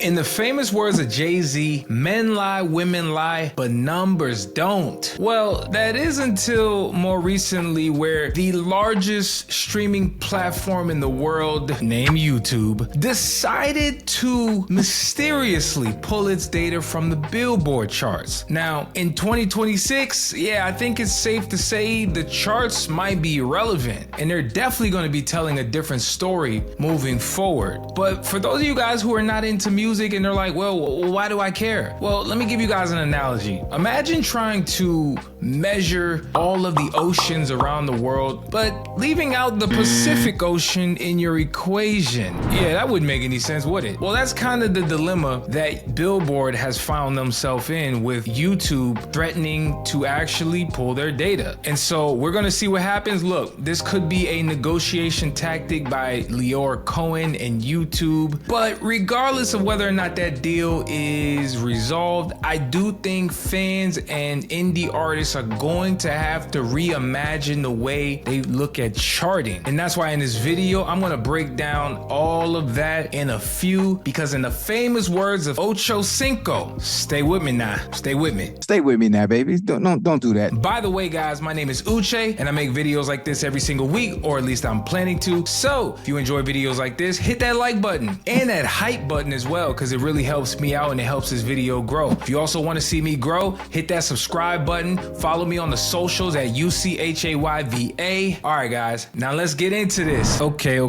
In the famous words of Jay-Z, men lie, women lie, but numbers don't. Well, that is until more recently where the largest streaming platform in the world, named YouTube, decided to mysteriously pull its data from the Billboard charts. Now, in 2026, I think it's safe to say the charts might be irrelevant, and they're definitely going to be telling a different story moving forward. But for those of you guys who are not into music and they're like, well, why do I care? Well, let me give you guys an analogy. Imagine trying to measure all of the oceans around the world, but leaving out the Pacific Ocean in your equation. Yeah, that wouldn't make any sense, would it? Well, that's kind of the dilemma that Billboard has found themselves in, with YouTube threatening to actually pull their data. And so we're gonna see what happens. Look, this could be a negotiation tactic by Leor Cohen and YouTube, but regardless of whether or not that deal is resolved, I do think fans and indie artists are going to have to reimagine the way they look at charting. And that's why in this video, I'm gonna break down all of that in a few, because in the famous words of Ocho Cinco, stay with me now, stay with me. Stay with me now, baby. Don't do that. By the way, guys, my name is Uche, and I make videos like this every single week, or at least I'm planning to. So if you enjoy videos like this, hit that like button and that hype button as well, because it really helps me out and it helps this video grow. If you also want to see me grow, hit that subscribe button. Follow me on the socials at UCHAYVA. All right, guys, now let's get into this. Okay.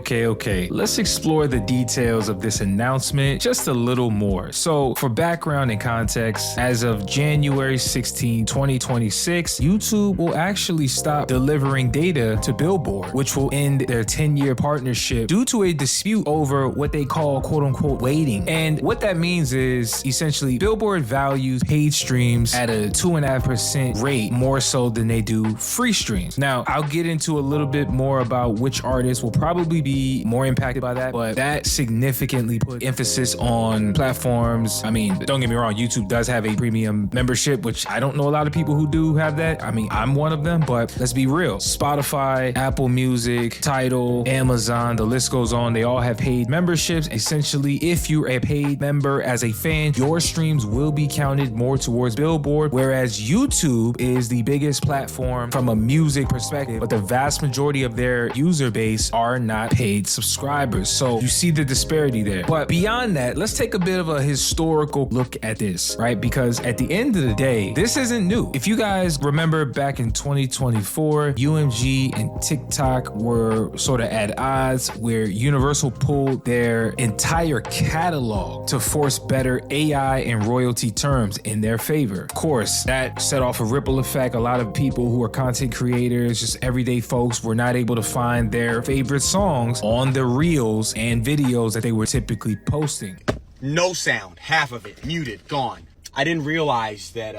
Let's explore the details of this announcement just a little more. So for background and context, as of January 16, 2026, YouTube will actually stop delivering data to Billboard, which will end their 10-year partnership due to a dispute over what they call quote unquote weighting. And what that means is essentially Billboard values paid streams at a 2.5% rate more so than they do free streams. Now, I'll get into a little bit more about which artists will probably be more impacted by that, but that significantly put emphasis on platforms. I mean, don't get me wrong, YouTube does have a premium membership, which I don't know a lot of people who do have that. I mean, I'm one of them, but let's be real. Spotify, Apple Music, Tidal, Amazon, the list goes on. They all have paid memberships. Essentially, if you're a paid member as a fan, your streams will be counted more towards Billboard, whereas YouTube is the biggest platform from a music perspective, but the vast majority of their user base are not paid subscribers. So you see the disparity there. But beyond that, let's take a bit of a historical look at this, right? Because at the end of the day, this isn't new. If you guys remember back in 2024, UMG and TikTok were sort of at odds, where Universal pulled their entire catalog to force better AI and royalty terms in their favor. Of course, that set off a ripple effect. A lot of people who are content creators, just everyday folks, were not able to find their favorite songs on the reels and videos that they were typically posting. No sound, half of it, muted, gone. I didn't realize that,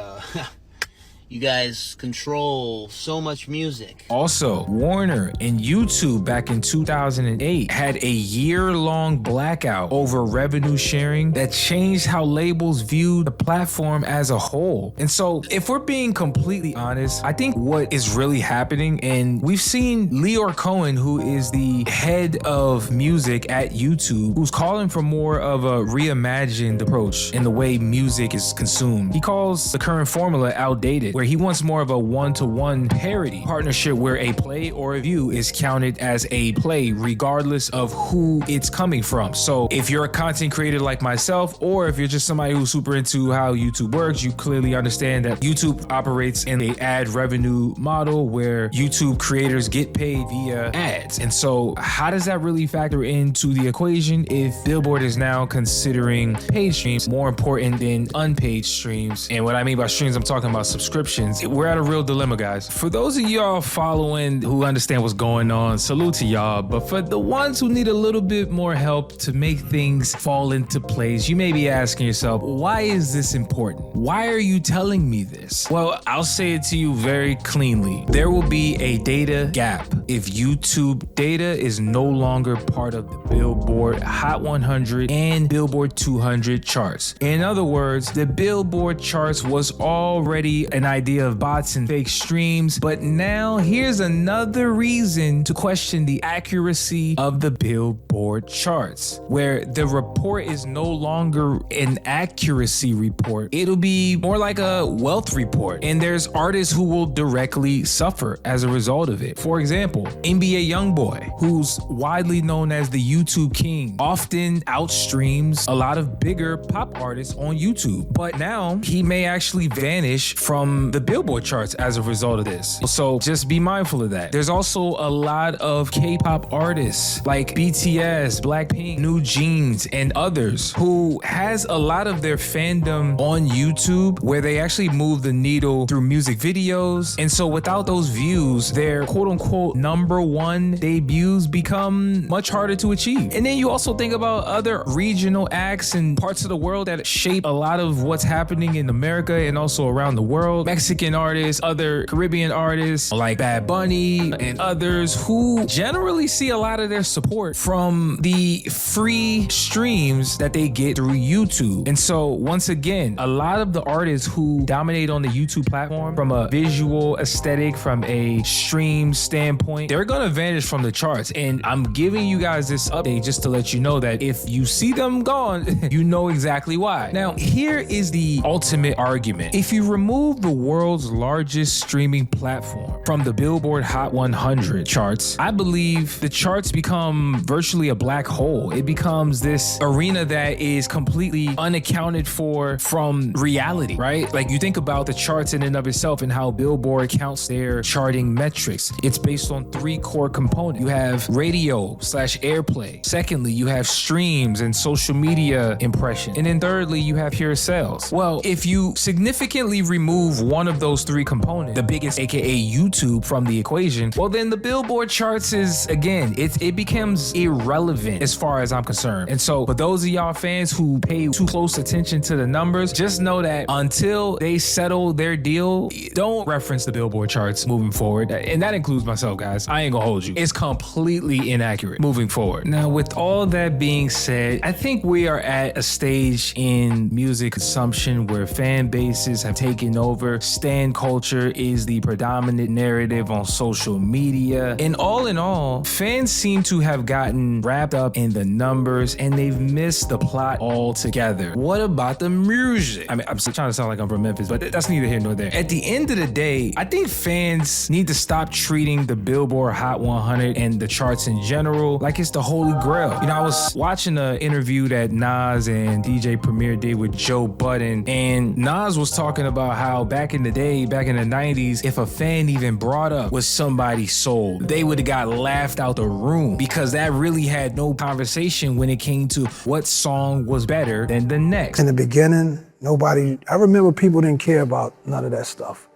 you guys control so much music. Also, Warner and YouTube back in 2008 had a year-long blackout over revenue sharing that changed how labels viewed the platform as a whole. And so, if we're being completely honest, I think what is really happening, and we've seen Leor Cohen, who is the head of music at YouTube, who's calling for more of a reimagined approach in the way music is consumed. He calls the current formula outdated, where he wants more of a one-to-one parody partnership where a play or a view is counted as a play regardless of who it's coming from. So if you're a content creator like myself, or if you're just somebody who's super into how YouTube works, you clearly understand that YouTube operates in a ad revenue model where YouTube creators get paid via ads. And so how does that really factor into the equation if Billboard is now considering paid streams more important than unpaid streams? And what I mean by streams, I'm talking about subscriptions. We're at a real dilemma, guys. For those of y'all following who understand what's going on, salute to y'all. But for the ones who need a little bit more help to make things fall into place, you may be asking yourself, why is this important? Why are you telling me this? Well, I'll say it to you very cleanly. There will be a data gap if YouTube data is no longer part of the Billboard Hot 100 and Billboard 200 charts. In other words, the Billboard charts was already an idea of bots and fake streams, but now here's another reason to question the accuracy of the Billboard charts, where the report is no longer an accuracy report. It'll be more like a wealth report, and there's artists who will directly suffer as a result of it. For example, NBA YoungBoy, who's widely known as the YouTube king, often outstreams a lot of bigger pop artists on YouTube, but now he may actually vanish from the Billboard charts as a result of this. So just be mindful of that. There's also a lot of K-pop artists like BTS, Blackpink, New Jeans, and others who has a lot of their fandom on YouTube where they actually move the needle through music videos. And so without those views, their quote unquote #1 debuts become much harder to achieve. And then you also think about other regional acts and parts of the world that shape a lot of what's happening in America and also around the world. Mexican artists, other Caribbean artists like Bad Bunny and others who generally see a lot of their support from the free streams that they get through YouTube. And so once again, a lot of the artists who dominate on the YouTube platform from a visual aesthetic, from a stream standpoint, they're gonna vanish from the charts. And I'm giving you guys this update just to let you know that if you see them gone, you know exactly why. Now, here is the ultimate argument. If you remove the world's largest streaming platform from the Billboard Hot 100 charts, I believe the charts become virtually a black hole. It becomes this arena that is completely unaccounted for from reality, right? Like you think about the charts in and of itself and how Billboard counts their charting metrics. It's based on 3 core components. You have radio/airplay. Secondly, you have streams and social media impressions. And then thirdly, you have pure sales. Well, if you significantly remove one of those 3 components, the biggest, aka YouTube, from the equation, well then the Billboard charts is, again, it becomes irrelevant as far as I'm concerned. And so for those of y'all fans who pay too close attention to the numbers, just know that until they settle their deal, don't reference the Billboard charts moving forward. And that includes myself, guys. I ain't gonna hold you. It's completely inaccurate moving forward. Now, with all that being said, I think we are at a stage in music consumption where fan bases have taken over. Stan culture is the predominant narrative on social media. And all in all, fans seem to have gotten wrapped up in the numbers and they've missed the plot altogether. What about the music? I mean, I'm still trying to sound like I'm from Memphis, but that's neither here nor there. At the end of the day, I think fans need to stop treating the Billboard Hot 100 and the charts in general like it's the holy grail. You know, I was watching an interview that Nas and DJ Premier did with Joe Budden, and Nas was talking about how back in the day, back in the 90s, if a fan even brought up what somebody sold, they would have got laughed out the room because that really had no conversation when it came to what song was better than the next. In the beginning, I remember people didn't care about none of that stuff.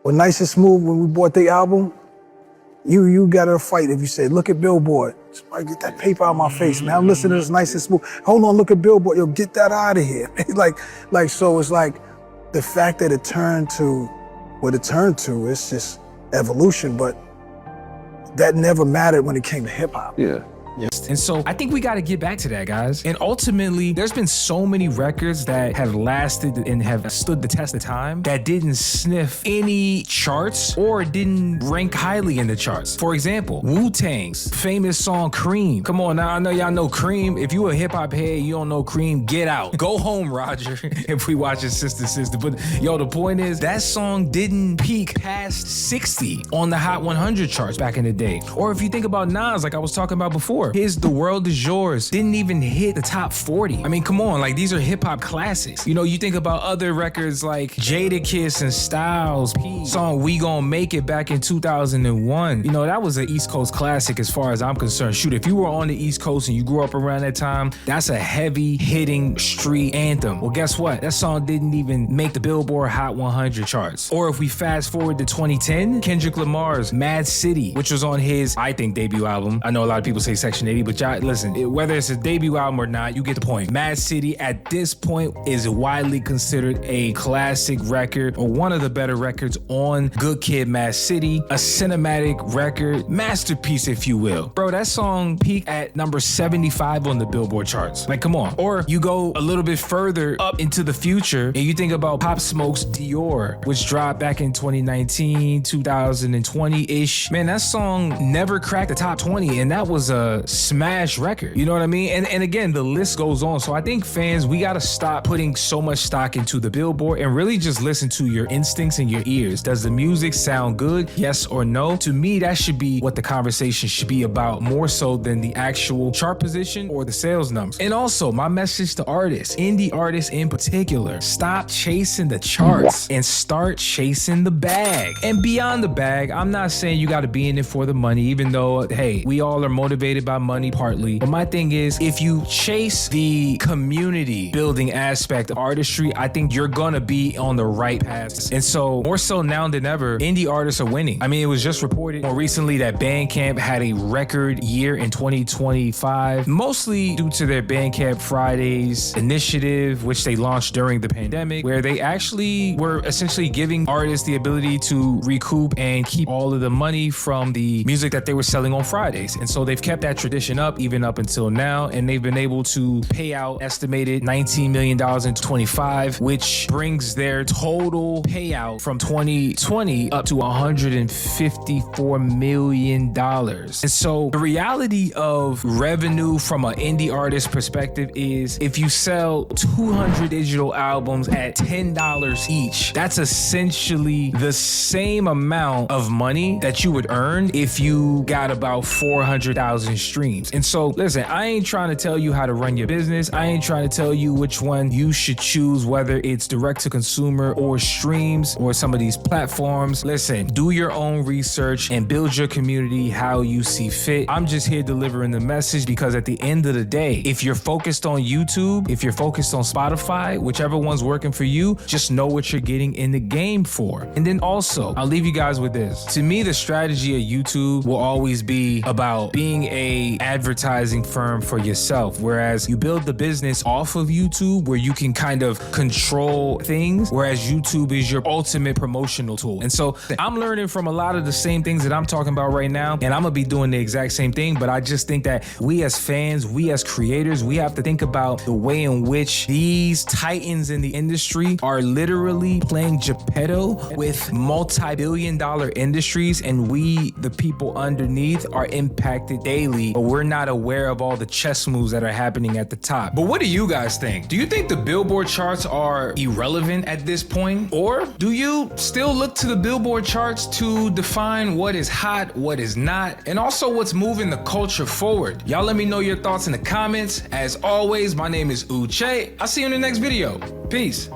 When Nice and Smooth, when we bought the album, you got a fight if you said, look at Billboard. Somebody get that paper out of my face, man. I'm listening to this Nice and Smooth. Hold on, look at Billboard. Yo, get that out of here. So it's like the fact that it turned to what it turned to, it's just evolution, but that never mattered when it came to hip hop. Yeah. And so I think we got to get back to that, guys. And ultimately, there's been so many records that have lasted and have stood the test of time that didn't sniff any charts or didn't rank highly in the charts. For example, Wu-Tang's famous song Cream. Come on now, I know y'all know Cream. If you a hip hop head, you don't know Cream, get out. Go home, Roger, if we watch it Sister. But yo, the point is that song didn't peak past 60 on the Hot 100 charts back in the day. Or if you think about Nas, like I was talking about before, his The World Is Yours didn't even hit the top 40. I mean, come on, like these are hip hop classics. You know, you think about other records like Jadakiss and Styles P song We Gon' Make It back in 2001. You know, that was an East Coast classic as far as I'm concerned. Shoot, if you were on the East Coast and you grew up around that time, that's a heavy hitting street anthem. Well, guess what? That song didn't even make the Billboard Hot 100 charts. Or if we fast forward to 2010, Kendrick Lamar's Mad City, which was on his, I think, debut album. I know a lot of people say second Section 80, but y'all, listen, whether it's a debut album or not, you get the point. Mad City at this point is widely considered a classic record, or one of the better records on Good Kid, Mad City, a cinematic record, masterpiece, if you will. Bro, that song peaked at number 75 on the Billboard charts. Like, come on. Or you go a little bit further up into the future and you think about Pop Smoke's Dior, which dropped back in 2019, 2020-ish. Man, that song never cracked the top 20, and that was a smash record. You know what I mean? And again, the list goes on. So I think fans, we gotta stop putting so much stock into the Billboard and really just listen to your instincts and your ears. Does the music sound good? Yes or no? To me, that should be what the conversation should be about, more so than the actual chart position or the sales numbers. And also, my message to artists, indie artists in particular, stop chasing the charts and start chasing the bag. And beyond the bag, I'm not saying you gotta be in it for the money, even though, hey, we all are motivated by money partly. But my thing is, if you chase the community building aspect of artistry, I think you're gonna be on the right path. And so, more so now than ever, indie artists are winning. I mean, it was just reported more recently that Bandcamp had a record year in 2025, mostly due to their Bandcamp Fridays initiative, which they launched during the pandemic, where they actually were essentially giving artists the ability to recoup and keep all of the money from the music that they were selling on Fridays. And so they've kept that tradition up even up until now, and they've been able to pay out estimated $19 million in 25, which brings their total payout from 2020 up to $154 million. And so the reality of revenue from an indie artist perspective is, if you sell 200 digital albums at $10 each, that's essentially the same amount of money that you would earn if you got about 400,000 streams. And so, listen, I ain't trying to tell you how to run your business. I ain't trying to tell you which one you should choose, whether it's direct to consumer or streams or some of these platforms. Listen, do your own research and build your community how you see fit. I'm just here delivering the message because at the end of the day, if you're focused on YouTube, if you're focused on Spotify, whichever one's working for you, just know what you're getting in the game for. And then also, I'll leave you guys with this. To me, the strategy of YouTube will always be about being a advertising firm for yourself, whereas you build the business off of YouTube where you can kind of control things, whereas YouTube is your ultimate promotional tool. And so I'm learning from a lot of the same things that I'm talking about right now, and I'm gonna be doing the exact same thing, but I just think that we as fans, we as creators, we have to think about the way in which these titans in the industry are literally playing Geppetto with multi-billion-dollar industries, and we, the people underneath, are impacted daily, but we're not aware of all the chess moves that are happening at the top. But what do you guys think? Do you think the Billboard charts are irrelevant at this point? Or do you still look to the Billboard charts to define what is hot, what is not, and also what's moving the culture forward? Y'all let me know your thoughts in the comments. As always, my name is Uche. I'll see you in the next video. Peace.